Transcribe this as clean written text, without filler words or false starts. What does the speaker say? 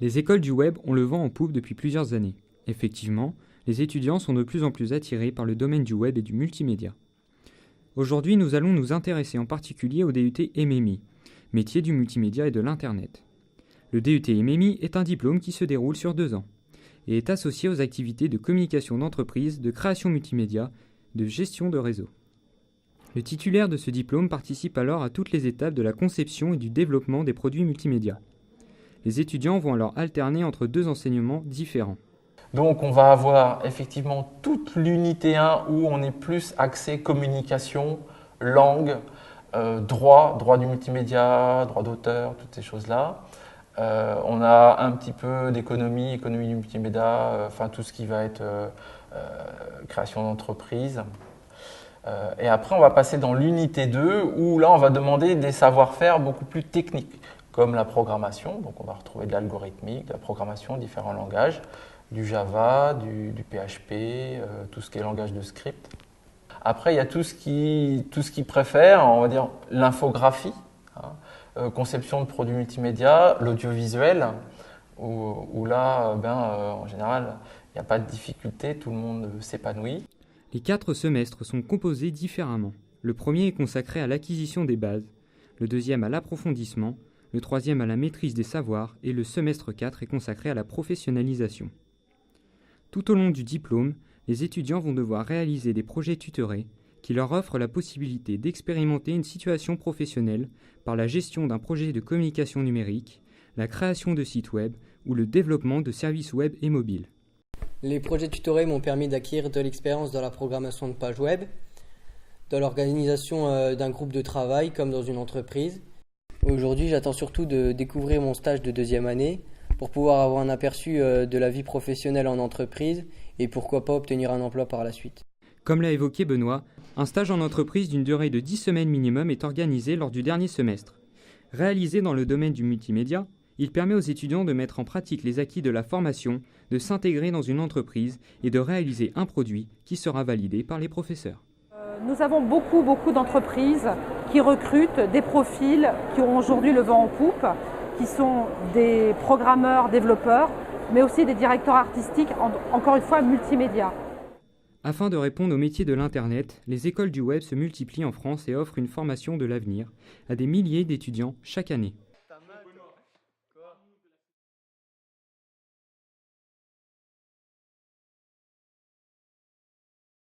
Les écoles du web ont le vent en poupe depuis plusieurs années. Effectivement, les étudiants sont de plus en plus attirés par le domaine du web et du multimédia. Aujourd'hui, nous allons nous intéresser en particulier au DUT MMI, métier du multimédia et de l'Internet. Le DUT MMI est un diplôme qui se déroule sur 2 ans et est associé aux activités de communication d'entreprise, de création multimédia, de gestion de réseau. Le titulaire de ce diplôme participe alors à toutes les étapes de la conception et du développement des produits multimédia. Les étudiants vont alors alterner entre 2 enseignements différents. Donc on va avoir effectivement toute l'unité 1 où on est plus axé communication, langue, droit du multimédia, droit d'auteur, toutes ces choses-là. On a un petit peu d'économie, économie du multimédia, enfin tout ce qui va être création d'entreprise. Et après on va passer dans l'unité 2 où là on va demander des savoir-faire beaucoup plus techniques comme la programmation. Donc on va retrouver de l'algorithmique, de la programmation, différents langages, du Java, du PHP, tout ce qui est langage de script. Après il y a tout ce qui préfère, on va dire l'infographie. Conception de produits multimédia, l'audiovisuel, où là, en général, il n'y a pas de difficulté, tout le monde s'épanouit. Les 4 semestres sont composés différemment. Le premier est consacré à l'acquisition des bases, le deuxième à l'approfondissement, le troisième à la maîtrise des savoirs et le semestre 4 est consacré à la professionnalisation. Tout au long du diplôme, les étudiants vont devoir réaliser des projets tutorés qui leur offrent la possibilité d'expérimenter une situation professionnelle par la gestion d'un projet de communication numérique, la création de sites web ou le développement de services web et mobiles. Les projets tutorés m'ont permis d'acquérir de l'expérience dans la programmation de pages web, dans l'organisation d'un groupe de travail comme dans une entreprise. Aujourd'hui, j'attends surtout de découvrir mon stage de 2e année pour pouvoir avoir un aperçu de la vie professionnelle en entreprise et pourquoi pas obtenir un emploi par la suite. Comme l'a évoqué Benoît, un stage en entreprise d'une durée de 10 semaines minimum est organisé lors du dernier semestre. Réalisé dans le domaine du multimédia, il permet aux étudiants de mettre en pratique les acquis de la formation, de s'intégrer dans une entreprise et de réaliser un produit qui sera validé par les professeurs. Nous avons beaucoup d'entreprises qui recrutent des profils qui ont aujourd'hui le vent en poupe, qui sont des programmeurs, développeurs, mais aussi des directeurs artistiques, encore une fois multimédia. Afin de répondre aux métiers de l'Internet, les écoles du web se multiplient en France et offrent une formation de l'avenir à des milliers d'étudiants chaque année.